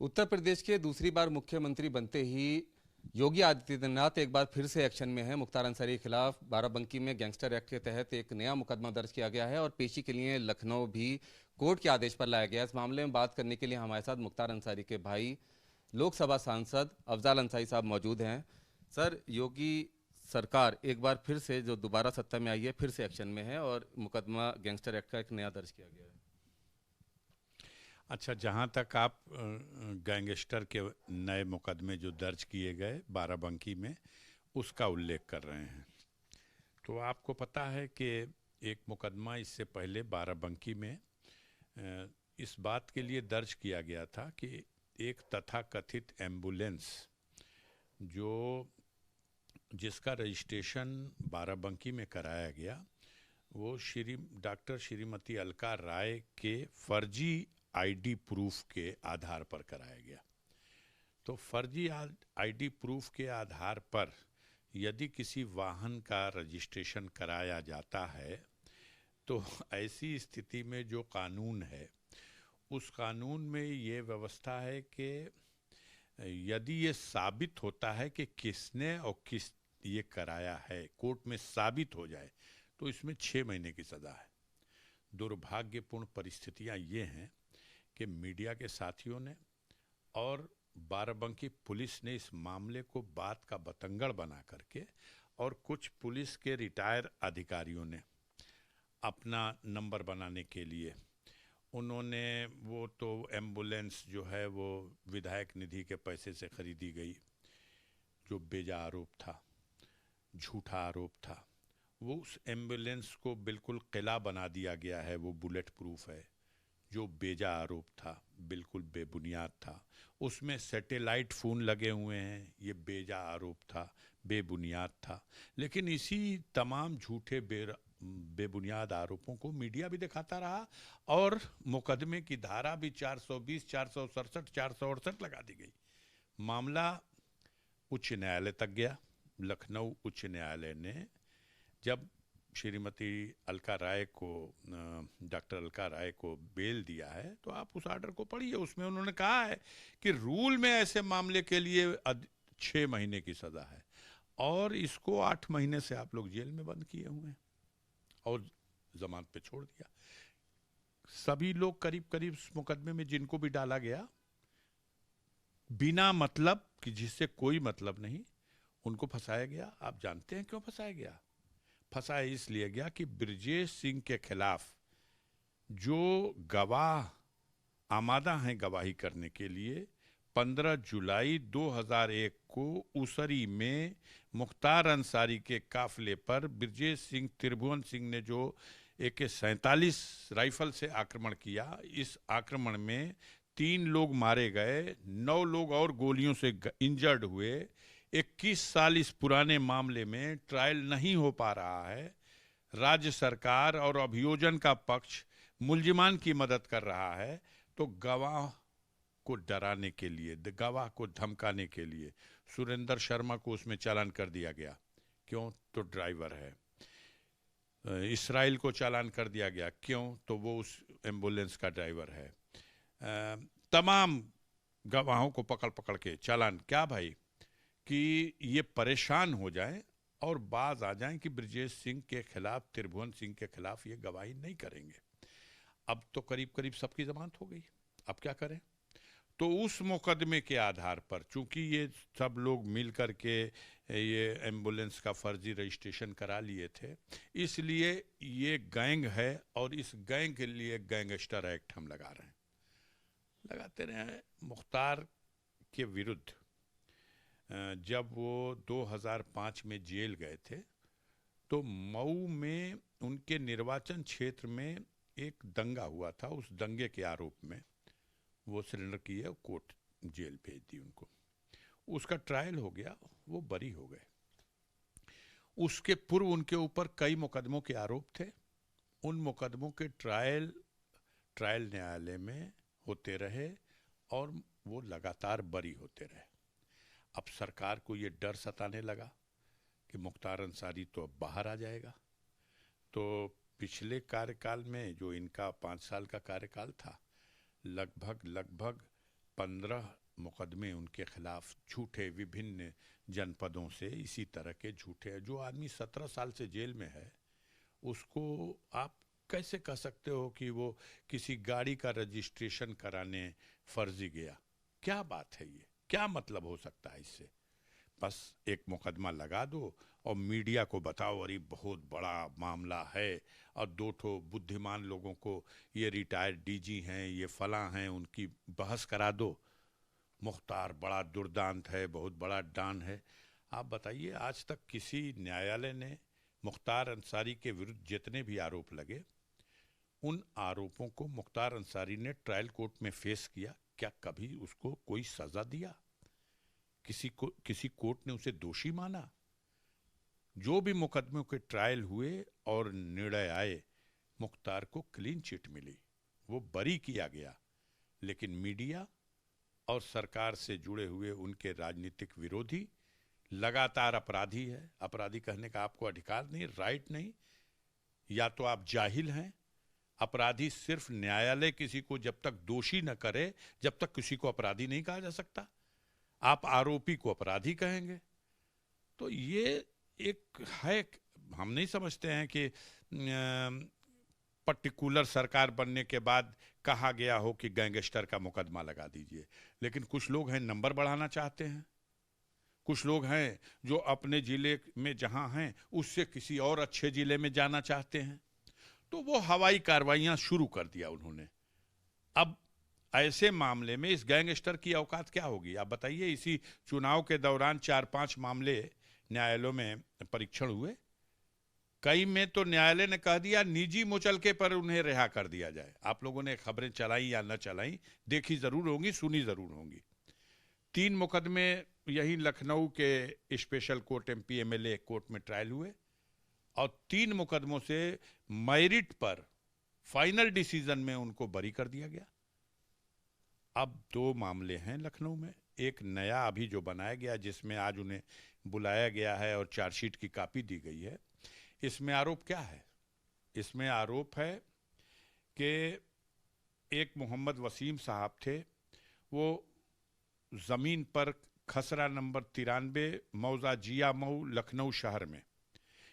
उत्तर प्रदेश के दूसरी बार मुख्यमंत्री बनते ही योगी आदित्यनाथ एक बार फिर से एक्शन में है। मुख्तार अंसारी के खिलाफ बाराबंकी में गैंगस्टर एक्ट के तहत एक नया मुकदमा दर्ज किया गया है और पेशी के लिए लखनऊ भी कोर्ट के आदेश पर लाया गया है। इस मामले में बात करने के लिए हमारे साथ मुख्तार अंसारी के भाई लोकसभा सांसद अफजाल अंसारी साहब मौजूद हैं। सर, योगी सरकार एक बार फिर से जो दोबारा सत्ता में आई है फिर से एक्शन में है और मुकदमा गैंगस्टर एक्ट का एक नया दर्ज किया गया है। अच्छा, जहाँ तक आप गैंगस्टर के नए मुकदमे जो दर्ज किए गए बाराबंकी में उसका उल्लेख कर रहे हैं, तो आपको पता है कि एक मुकदमा इससे पहले बाराबंकी में इस बात के लिए दर्ज किया गया था कि एक तथाकथित एम्बुलेंस जो जिसका रजिस्ट्रेशन बाराबंकी में कराया गया, वो डॉक्टर श्रीमती अलका राय के फर्जी आईडी प्रूफ के आधार पर कराया गया। तो फर्जी आईडी प्रूफ के आधार पर यदि किसी वाहन का रजिस्ट्रेशन कराया जाता है तो ऐसी स्थिति में जो कानून है उस कानून में ये व्यवस्था है कि यदि ये साबित होता है कि किसने और किस ये कराया है, कोर्ट में साबित हो जाए, तो इसमें 6 महीने की सज़ा है। दुर्भाग्यपूर्ण परिस्थितियां ये हैं कि मीडिया के साथियों ने और बाराबंकी पुलिस ने इस मामले को बात का बतंगड़ बना करके और कुछ पुलिस के रिटायर अधिकारियों ने अपना नंबर बनाने के लिए उन्होंने वो तो एम्बुलेंस जो है वो विधायक निधि के पैसे से खरीदी गई, जो बेजा आरोप था, झूठा आरोप था। वो उस एम्बुलेंस को बिल्कुल किला बना दिया गया है, वो बुलेट प्रूफ है। जो बेजा आरोप था बिल्कुल बेबुनियाद था। उसमें सैटेलाइट फ़ोन लगे हुए हैं, ये बेजा आरोप था, बेबुनियाद था। लेकिन इसी तमाम झूठे बेबुनियाद आरोपों को मीडिया भी दिखाता रहा और मुकदमे की धारा भी 420, 467, 468 लगा दी गई। मामला उच्च न्यायालय तक गया। लखनऊ उच्च न्यायालय ने जब श्रीमती अलका राय को, डॉक्टर अलका राय को बेल दिया है, तो आप उस आर्डर को पढ़िए। उसमें उन्होंने कहा है कि रूल में ऐसे मामले के लिए 6 महीने की सज़ा है और इसको 8 महीने से आप लोग जेल में बंद किए हुए हैं और जमानत पे छोड़ दिया। सभी लोग करीब करीब इस मुकदमे में जिनको भी डाला गया बिना मतलब कि जिससे कोई मतलब नहीं, उनको फंसाया गया। आप जानते हैं क्यों फंसाया गया? फंसाया इसलिए गया कि ब्रजेश सिंह के खिलाफ जो गवाह आमादा हैं गवाही करने के लिए 15 जुलाई 2001 को उसरी में मुख्तार अंसारी के काफिले पर ब्रजेश सिंह त्रिभुवन सिंह ने जो AK-47 राइफल से आक्रमण किया, इस आक्रमण में 3 लोग मारे गए, 9 लोग और गोलियों से इंजर्ड हुए। 21 साल इस पुराने मामले में ट्रायल नहीं हो पा रहा है। राज्य सरकार और अभियोजन का पक्ष मुल्जिमान की मदद कर रहा है। तो गवाह को डराने के लिए, गवाह को धमकाने के लिए सुरेंद्र शर्मा को उसमें चालान कर दिया गया। क्यों? तो ड्राइवर है। इसराइल को चालान कर दिया गया। क्यों? तो वो उस एम्बुलेंस का ड्राइवर है। तमाम गवाहों को पकड़ पकड़ के चालान, क्या भाई, कि ये परेशान हो जाएं और बाज आ जाएं कि ब्रजेश सिंह के खिलाफ, त्रिभुवन सिंह के खिलाफ ये गवाही नहीं करेंगे। अब तो करीब करीब सबकी जमानत हो गई, अब क्या करें? तो उस मुकदमे के आधार पर, चूंकि ये सब लोग मिल कर के ये एम्बुलेंस का फर्जी रजिस्ट्रेशन करा लिए थे, इसलिए ये गैंग है और इस गैंग के लिए गैंगस्टर एक्ट हम लगा रहे हैं, लगाते रहे। मुख्तार के विरुद्ध जब वो 2005 में जेल गए थे तो मऊ में उनके निर्वाचन क्षेत्र में एक दंगा हुआ था। उस दंगे के आरोप में वो सरेंडर किए, कोर्ट जेल भेज दी उनको। उसका ट्रायल हो गया, वो बरी हो गए। उसके पूर्व उनके ऊपर कई मुकदमों के आरोप थे। उन मुकदमों के ट्रायल न्यायालय में होते रहे और वो लगातार बरी होते रहे। अब सरकार को ये डर सताने लगा कि मुख्तार अंसारी तो अब बाहर आ जाएगा। तो पिछले कार्यकाल में जो इनका 5 साल का कार्यकाल था, लगभग 15 मुकदमे उनके खिलाफ झूठे विभिन्न जनपदों से, इसी तरह के झूठे। जो आदमी 17 साल से जेल में है उसको आप कैसे कह सकते हो कि वो किसी गाड़ी का रजिस्ट्रेशन कराने फर्जी गया? क्या बात है ये? क्या मतलब हो सकता है इससे? बस एक मुकदमा लगा दो और मीडिया को बताओ अरे बहुत बड़ा मामला है, और 2 ठो बुद्धिमान लोगों को, ये रिटायर्ड डीजी हैं, ये फलां हैं, उनकी बहस करा दो। मुख्तार बड़ा दुर्दांत है, बहुत बड़ा डॉन है। आप बताइए आज तक किसी न्यायालय ने मुख्तार अंसारी के विरुद्ध जितने भी आरोप लगे, उन आरोपों को मुख्तार अंसारी ने ट्रायल कोर्ट में फेस किया? क्या कभी उसको कोई सजा दिया? किसी कोर्ट ने उसे दोषी माना? जो भी मुकदमों के ट्रायल हुए और निर्णय आए, मुख्तार को क्लीन चिट मिली, वो बरी किया गया। लेकिन मीडिया और सरकार से जुड़े हुए उनके राजनीतिक विरोधी लगातार अपराधी है। अपराधी कहने का आपको अधिकार नहीं, राइट नहीं, या तो आप जाहिल हैं। अपराधी सिर्फ न्यायालय किसी को जब तक दोषी न करे, जब तक किसी को अपराधी नहीं कहा जा सकता। आप आरोपी को अपराधी कहेंगे, तो ये एक है। हम नहीं समझते हैं कि पर्टिकुलर सरकार बनने के बाद कहा गया हो कि गैंगस्टर का मुकदमा लगा दीजिए। लेकिन कुछ लोग हैं नंबर बढ़ाना चाहते हैं, कुछ लोग हैं जो अपने जिले में जहां हैं उससे किसी और अच्छे जिले में जाना चाहते हैं, तो वो हवाई कार्रवाइयां शुरू कर दिया उन्होंने। अब ऐसे मामले में इस गैंगस्टर की औकात क्या होगी? आप बताइए। इसी चुनाव के दौरान 4-5 मामले न्यायालयों में परीक्षण हुए, कई में तो न्यायालय ने कह दिया निजी मुचलके पर उन्हें रिहा कर दिया जाए। आप लोगों ने खबरें चलाई या न चलाई, देखी जरूर होंगी, सुनी जरूर होंगी। 3 मुकदमे यही लखनऊ के special court MP MLA court में ट्रायल हुए, और 3 मुकदमों से मेरिट पर फाइनल डिसीजन में उनको बरी कर दिया गया। अब 2 मामले हैं लखनऊ में। एक नया अभी जो बनाया गया, जिसमें आज उन्हें बुलाया गया है और चार्जशीट की कॉपी दी गई है। इसमें आरोप क्या है? इसमें आरोप है कि एक मोहम्मद वसीम साहब थे, वो ज़मीन पर खसरा नंबर 93 मौजा जिया मऊ लखनऊ शहर में,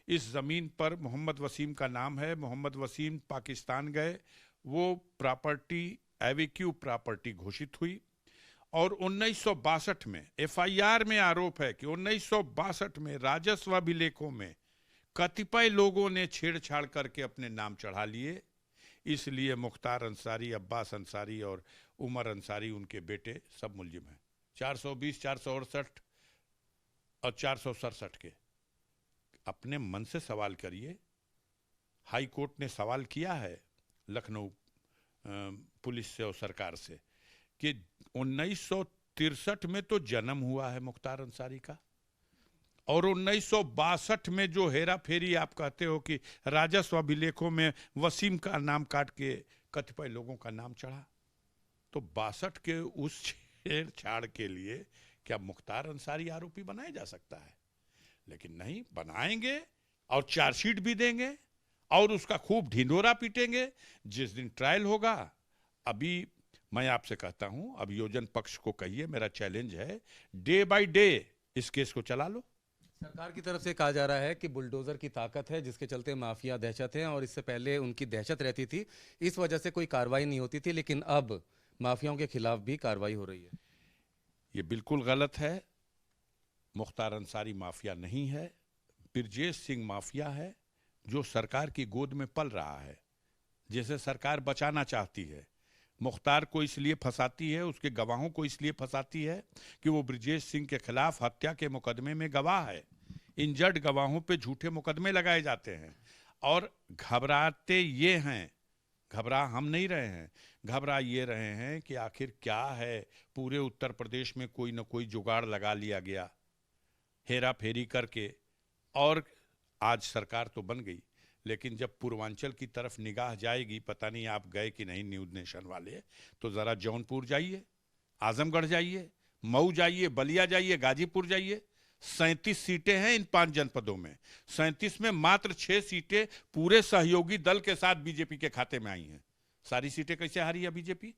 इस ज़मीन पर मोहम्मद वसीम का नाम है। मोहम्मद वसीम पाकिस्तान गए, वो प्रॉपर्टी एविक्यू प्रॉपर्टी घोषित हुई, और 1962 में FIR में आरोप है कि 1962 में राजस्व अभिलेखों में कतिपय लोगों ने छेड़छाड़ करके अपने नाम चढ़ा लिए। इसलिए मुख्तार अंसारी, अब्बास अंसारी और उमर अंसारी, उनके बेटे, सब मुलजिम हैं। 420, 468 और 467 के। अपने मन से सवाल करिए। हाई कोर्ट ने सवाल किया है लखनऊ पुलिस से और सरकार से कि 1963 में तो जन्म हुआ है मुख्तार अंसारी का, और 1962 में जो हेरा फेरी आप कहते हो कि राजस्व अभिलेखों में वसीम का नाम काट के कतिपय लोगों का नाम चढ़ा, तो 62 के उस छेड़छाड़ के लिए क्या मुख्तार अंसारी आरोपी बनाया जा सकता है? लेकिन नहीं, बनाएंगे और चार्जशीट भी देंगे और उसका खूब ढिंढोरा पीटेंगे। जिस दिन ट्रायल होगा, अभी मैं आपसे कहता हूं, अभियोजन पक्ष को कहिए, मेरा चैलेंज है, डे बाय डे इस केस को चला लो। सरकार की तरफ से कहा जा रहा है कि बुलडोजर की ताकत है जिसके चलते माफिया दहशत है, और इससे पहले उनकी दहशत रहती थी, इस वजह से कोई कार्रवाई नहीं होती थी, लेकिन अब माफियाओं के खिलाफ भी कार्रवाई हो रही है। ये बिल्कुल गलत है। मुख्तार अंसारी माफिया नहीं है, ब्रजेश सिंह माफिया है, जो सरकार की गोद में पल रहा है, जिसे सरकार बचाना चाहती है। मुख्तार को इसलिए फंसाती है, उसके गवाहों को इसलिए फंसाती है कि वो ब्रजेश सिंह के खिलाफ हत्या के मुकदमे में गवाह है। इंजर्ड गवाहों पे झूठे मुकदमे लगाए जाते हैं, और घबराते ये हैं, घबरा हम नहीं रहे हैं, घबरा ये रहे हैं कि आखिर क्या है, पूरे उत्तर प्रदेश में कोई ना कोई जुगाड़ लगा लिया गया हेरा फेरी करके, और आज सरकार तो बन गई। लेकिन जब पूर्वांचल की तरफ निगाह जाएगी, पता नहीं आप गए कि नहीं न्यूज़ नेशन वाले, तो ज़रा जौनपुर जाइए, आजमगढ़ जाइए, मऊ जाइए, बलिया जाइए, गाजीपुर जाइए। 37 सीटें हैं इन 5 जनपदों में। 37 में मात्र 6 सीटें पूरे सहयोगी दल के साथ बीजेपी के खाते में आई हैं। सारी सीटें कैसे हारी है बीजेपी?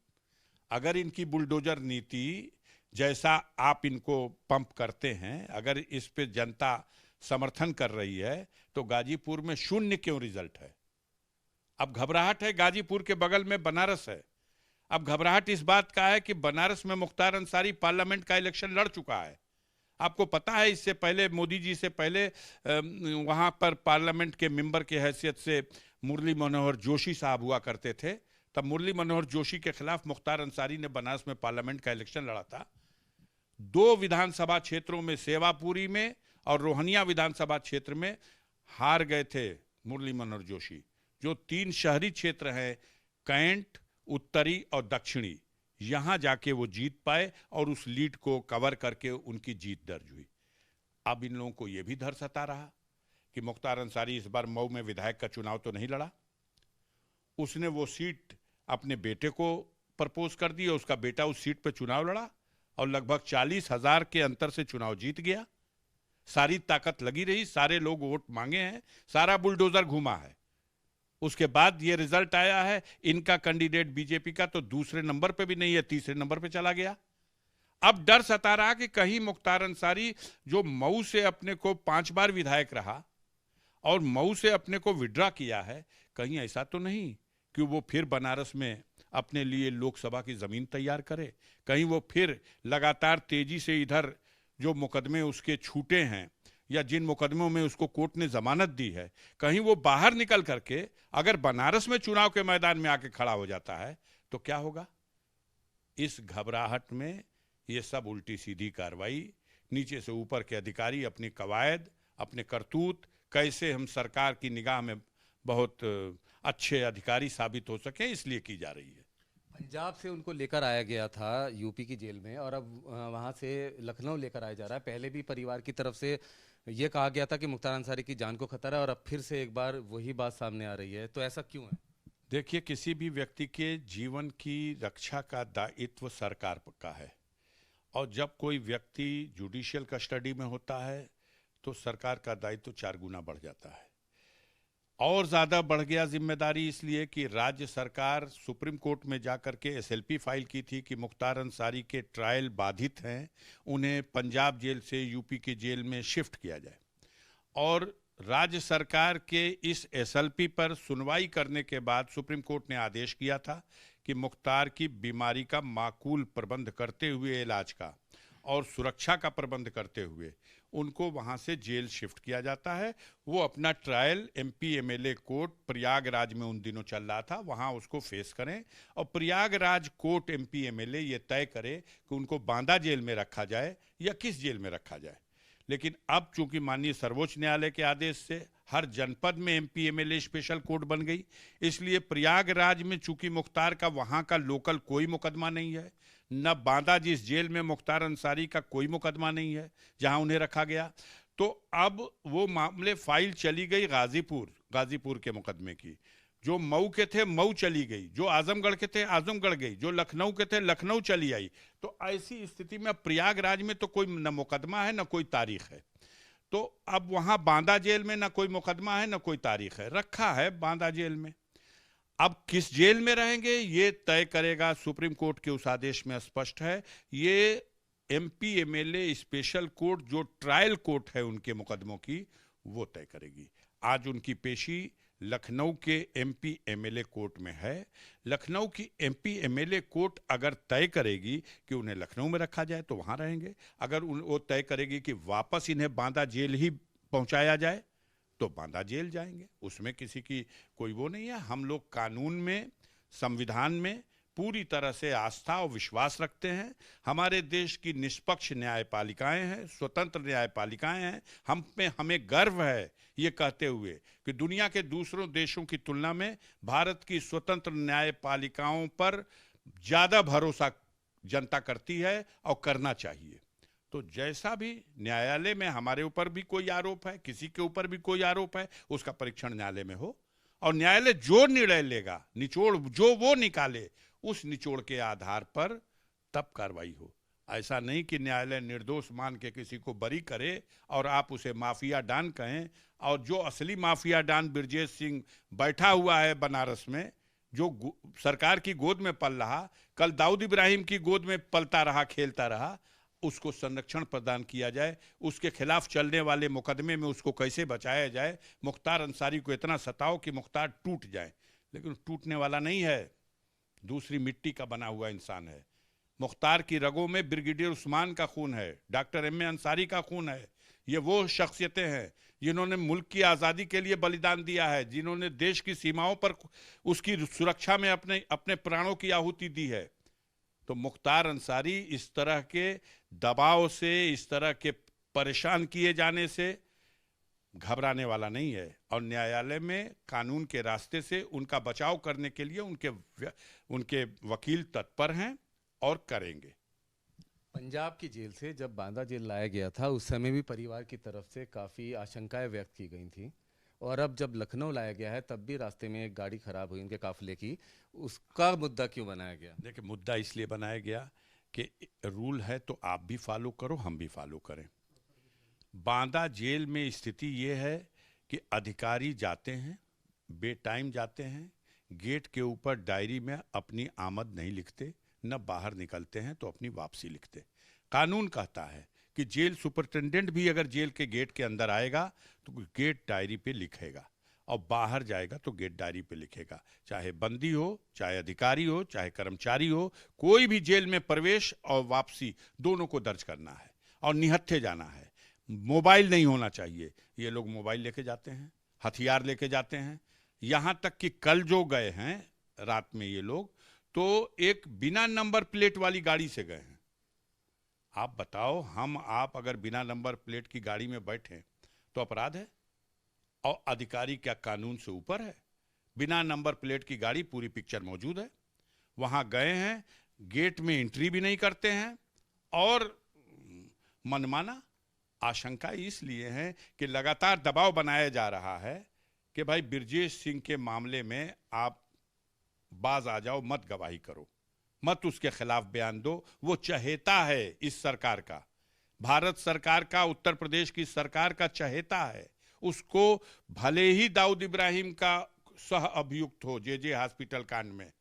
अगर इनकी बुलडोजर नीति जैसा आप इनको पंप करते हैं, अगर इस पे जनता समर्थन कर रही है, तो गाजीपुर में शून्य क्यों रिजल्ट है? अब घबराहट है, गाजीपुर के बगल में बनारस है। अब घबराहट इस बात का है कि बनारस में मुख्तार अंसारी पार्लियामेंट का इलेक्शन लड़ चुका है। आपको पता है, इससे पहले मोदी जी से पहले वहां पर पार्लियामेंट के मेंबर की हैसियत से मुरली मनोहर जोशी साहब हुआ करते थे। तब मुरली मनोहर जोशी के खिलाफ मुख्तार अंसारी ने बनारस में पार्लियामेंट का इलेक्शन लड़ा था। 2 विधानसभा क्षेत्रों में, सेवापुरी में और रोहनिया विधानसभा क्षेत्र में हार गए थे मुरली मनोहर जोशी। जो 3 शहरी क्षेत्र हैं, कैंट, उत्तरी और दक्षिणी, यहां जाके वो जीत पाए और उस लीड को कवर करके उनकी जीत दर्ज हुई। अब इन लोगों को यह भी डर सता रहा कि मुख्तार अंसारी इस बार मऊ में विधायक का चुनाव तो नहीं लड़ा, उसने वो सीट अपने बेटे को प्रपोज कर दी और उसका बेटा उस सीट पर चुनाव लड़ा और लगभग 40,000 के अंतर से चुनाव जीत गया। सारी ताकत लगी रही, सारे लोग वोट मांगे हैं, सारा बुलडोजर घूमा है। उसके बाद ये रिजल्ट आया है, इनका कैंडिडेट बीजेपी का तो दूसरे नंबर पे भी नहीं है, तीसरे नंबर पे चला गया। अब डर सता रहा कि कहीं मुख्तार अंसारी जो मऊ से अपने को 5 बार विधायक रहा और मऊ से अपने को विड्रॉ किया है, कहीं ऐसा तो नहीं कि वो फिर बनारस में अपने लिए लोकसभा की जमीन तैयार करे, कहीं वो फिर लगातार तेजी से इधर जो मुकदमे उसके छूटे हैं या जिन मुकदमों में उसको कोर्ट ने जमानत दी है, कहीं वो बाहर निकल करके अगर बनारस में चुनाव के मैदान में आके खड़ा हो जाता है तो क्या होगा? इस घबराहट में ये सब उल्टी सीधी कार्रवाई, नीचे से ऊपर के अधिकारी अपनी कवायद, अपने करतूत, कैसे हम सरकार की निगाह में बहुत अच्छे अधिकारी साबित हो सके, इसलिए की जा रही है। पंजाब से उनको लेकर आया गया था यूपी की जेल में और अब वहां से लखनऊ लेकर आया जा रहा है। पहले भी परिवार की तरफ से ये कहा गया था कि मुख्तार अंसारी की जान को खतरा है और अब फिर से एक बार वही बात सामने आ रही है, तो ऐसा क्यों है? देखिए, किसी भी व्यक्ति के जीवन की रक्षा का दायित्व सरकार का है और जब कोई व्यक्ति जुडिशियल कस्टडी में होता है तो सरकार का दायित्व 4 गुना बढ़ जाता है। और ज़्यादा बढ़ गया जिम्मेदारी इसलिए कि राज्य सरकार सुप्रीम कोर्ट में जाकर के एसएलपी फाइल की थी कि मुख्तार अंसारी के ट्रायल बाधित हैं, उन्हें पंजाब जेल से यूपी की जेल में शिफ्ट किया जाए। और राज्य सरकार के इस एसएलपी पर सुनवाई करने के बाद सुप्रीम कोर्ट ने आदेश किया था कि मुख्तार की बीमारी का माकूल प्रबंध करते हुए, इलाज का और सुरक्षा का प्रबंध करते हुए उनको वहां से जेल शिफ्ट किया जाता है। वो अपना trial MP MLA court Prayagraj में उन दिनों चल रहा था, वहां उसको फेस करें और प्रयागराज कोर्ट एमपी एमएलए ये तय करे कि उनको बांदा जेल में रखा जाए या किस जेल में रखा जाए। लेकिन अब चूंकि माननीय सर्वोच्च न्यायालय के आदेश से हर जनपद में एमपी एमएलए स्पेशल कोर्ट बन गई, इसलिए प्रयागराज में चूंकि मुख्तार का वहां का लोकल कोई मुकदमा नहीं है, न बांदा जिस जेल में मुख्तार अंसारी का कोई मुकदमा नहीं है जहां उन्हें रखा गया, तो अब वो मामले फाइल चली गई गाजीपुर के मुकदमे की। जो मऊ के थे मऊ चली गई, जो आजमगढ़ के थे आजमगढ़ गई, जो लखनऊ के थे लखनऊ चली आई। तो ऐसी स्थिति में प्रयागराज में तो कोई न मुकदमा है न कोई तारीख है, तो अब वहां बांदा जेल में न कोई मुकदमा है न कोई तारीख है, रखा है बांदा जेल में। अब किस जेल में रहेंगे ये तय करेगा, सुप्रीम कोर्ट के उस आदेश में स्पष्ट है। ये एमपी एमएलए स्पेशल कोर्ट जो ट्रायल कोर्ट है उनके मुकदमों की, वो तय करेगी। आज उनकी पेशी लखनऊ के एमपी एमएलए कोर्ट में है। लखनऊ की एमपी एमएलए कोर्ट अगर तय करेगी कि उन्हें लखनऊ में रखा जाए तो वहां रहेंगे, अगर वो तय करेगी कि वापस इन्हें बांदा जेल ही पहुंचाया जाए तो बांदा जेल जाएंगे। उसमें किसी की कोई वो नहीं है। हम लोग कानून में, संविधान में पूरी तरह से आस्था और विश्वास रखते हैं। हमारे देश की निष्पक्ष न्यायपालिकाएं हैं, स्वतंत्र न्यायपालिकाएं हैं। हमें गर्व है ये कहते हुए कि दुनिया के दूसरों देशों की तुलना में भारत की स्वतंत्र न्यायपालिकाओं पर ज़्यादा भरोसा जनता करती है और करना चाहिए। तो जैसा भी न्यायालय में हमारे ऊपर भी कोई आरोप है, किसी के ऊपर भी कोई आरोप है, उसका परीक्षण न्यायालय में हो और न्यायालय जो निर्णय लेगा, निचोड़ जो वो निकाले, उस निचोड़ के आधार पर तब कार्रवाई हो। ऐसा नहीं कि न्यायालय निर्दोष मान के किसी को बरी करे और आप उसे माफिया डॉन कहें। और जो असली माफिया डॉन ब्रजेश सिंह बैठा हुआ है बनारस में, जो सरकार की गोद में पल रहा, कल दाऊद इब्राहिम की गोद में पलता रहा, खेलता रहा, उसको संरक्षण प्रदान किया जाए। उसके खिलाफ चलने वाले मुकदमे में उसको कैसे बचाया जाए। मुख्तार अंसारी को इतना सताओ कि मुख्तार टूट जाए, लेकिन टूटने वाला नहीं है, दूसरी मिट्टी का बना हुआ इंसान है। मुख्तार की रगों में ब्रिगेडियर उस्मान का खून है, डॉक्टर एम ए अंसारी का खून है। ये वो शख्सियतें हैं जिन्होंने मुल्क की आज़ादी के लिए बलिदान दिया है, जिन्होंने देश की सीमाओं पर उसकी सुरक्षा में अपने अपने प्राणों की आहुति दी है। तो मुख्तार अंसारी इस तरह के दबाव से, इस तरह के परेशान किए जाने से घबराने वाला नहीं है, और न्यायालय में कानून के रास्ते से उनका बचाव करने के लिए उनके वकील तत्पर हैं और करेंगे। पंजाब की जेल से जब बांदा जेल लाया गया था उस समय भी परिवार की तरफ से काफ़ी आशंकाएं व्यक्त की गई थी, और अब जब लखनऊ लाया गया है तब भी रास्ते में एक गाड़ी खराब हुई उनके काफिले की, उसका मुद्दा क्यों बनाया गया? देखिए, मुद्दा इसलिए बनाया गया कि रूल है तो आप भी फॉलो करो, हम भी फॉलो करें। बांदा जेल में स्थिति ये है कि अधिकारी जाते हैं, बेटाइम जाते हैं, गेट के ऊपर डायरी में अपनी आमद नहीं लिखते, न बाहर निकलते हैं तो अपनी वापसी लिखते। कानून कहता है कि जेल सुपरिटेंडेंट भी अगर जेल के गेट के अंदर आएगा तो गेट डायरी पे लिखेगा, और बाहर जाएगा तो गेट डायरी पे लिखेगा। चाहे बंदी हो, चाहे अधिकारी हो, चाहे कर्मचारी हो, कोई भी जेल में प्रवेश और वापसी दोनों को दर्ज करना है और निहत्थे जाना है। मोबाइल नहीं होना चाहिए। ये लोग मोबाइल लेके जाते हैं, हथियार लेके जाते हैं। यहाँ तक कि कल जो गए हैं रात में ये लोग, तो एक बिना नंबर प्लेट वाली गाड़ी से गए हैं। आप बताओ, हम आप अगर बिना नंबर प्लेट की गाड़ी में बैठे तो अपराध है? और अधिकारी क्या कानून से ऊपर है? बिना नंबर प्लेट की गाड़ी, पूरी पिक्चर मौजूद है। वहां गए हैं, गेट में एंट्री भी नहीं करते हैं, और मनमाना आशंका इसलिए है कि लगातार दबाव बनाया जा रहा है कि भाई बृजेश सिंह के मामले में आप बाज आ जाओ, मत गवाही करो, मत उसके खिलाफ बयान दो। वो चहेता है इस सरकार का, भारत सरकार का, उत्तर प्रदेश की सरकार का चहेता है। उसको भले ही दाऊद इब्राहिम का सह अभियुक्त हो जे हॉस्पिटल कांड में,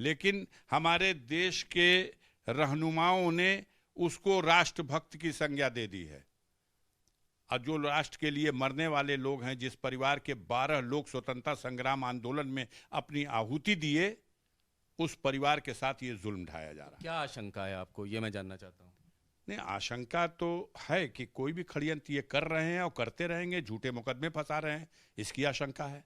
लेकिन हमारे देश के रहनुमाओं ने उसको राष्ट्रभक्त की संज्ञा दे दी है। और जो राष्ट्र के लिए मरने वाले लोग हैं, जिस परिवार के 12 लोग स्वतंत्रता संग्राम आंदोलन में अपनी आहुति दिए, उस परिवार के साथ ये जुल्म ढाया जा रहा है। क्या आशंका है आपको, ये मैं जानना चाहता हूँ। नहीं, आशंका तो है कि कोई भी षड्यंत्र ये कर रहे हैं और करते रहेंगे, झूठे मुकदमे फंसा रहे हैं, इसकी आशंका है।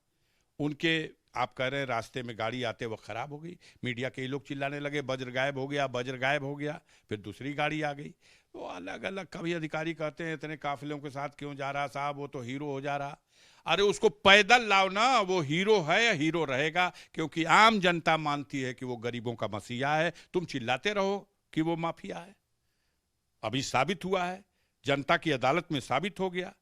उनके, आप कह रहे हैं रास्ते में गाड़ी आते वक्त खराब हो गई, मीडिया के लोग चिल्लाने लगे वज्र गायब हो गया, वज्र गायब हो गया, फिर दूसरी गाड़ी आ गई। तो अलग अलग कभी अधिकारी कहते हैं इतने काफिलों के साथ क्यों जा रहा साहब, वो तो हीरो हो जा रहा। अरे उसको पैदल लाओ ना, वो हीरो है या हीरो रहेगा, क्योंकि आम जनता मानती है कि वो गरीबों का मसीहा है। तुम चिल्लाते रहो कि वो माफिया है। अभी साबित हुआ है, जनता की अदालत में साबित हो गया।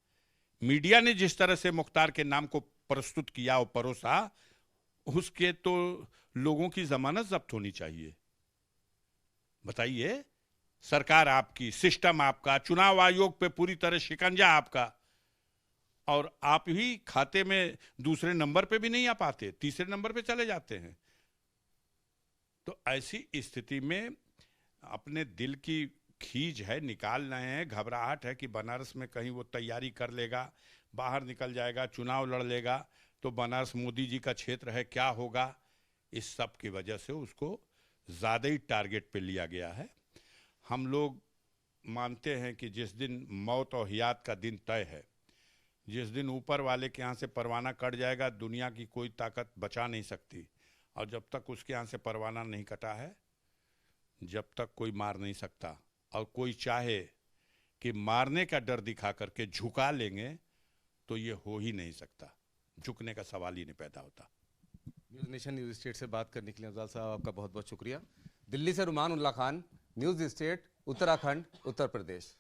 मीडिया ने जिस तरह से मुख्तार के नाम को प्रस्तुत किया और परोसा, उसके तो लोगों की जमानत जब्त होनी चाहिए। बताइए, सरकार आपकी, सिस्टम आपका, चुनाव आयोग पे पूरी तरह शिकंजा आपका, और आप ही खाते में दूसरे नंबर पे भी नहीं आ पाते, तीसरे नंबर पे चले जाते हैं। तो ऐसी स्थिति में अपने दिल की खींच है, निकाल रहे हैं, घबराहट है कि बनारस में कहीं वो तैयारी कर लेगा, बाहर निकल जाएगा, चुनाव लड़ लेगा, तो बनारस मोदी जी का क्षेत्र है, क्या होगा। इस सब की वजह से उसको ज़्यादा ही टारगेट पे लिया गया है। हम लोग मानते हैं कि जिस दिन मौत और हयात का दिन तय है, जिस दिन ऊपर वाले के यहाँ से परवाना कट जाएगा, दुनिया की कोई ताकत बचा नहीं सकती। और जब तक उसके यहाँ से परवाना नहीं कटा है, जब तक कोई मार नहीं सकता। और कोई चाहे कि मारने का डर दिखा करके झुका लेंगे, तो ये हो ही नहीं सकता, झुकने का सवाल ही नहीं पैदा होता। न्यूज़ नेशन न्यूज़ स्टेट से बात करने के लिए अफजाल साहब आपका बहुत बहुत शुक्रिया। दिल्ली से रुमान उल्लाह खान, न्यूज़ स्टेट, उत्तराखंड, उत्तर प्रदेश।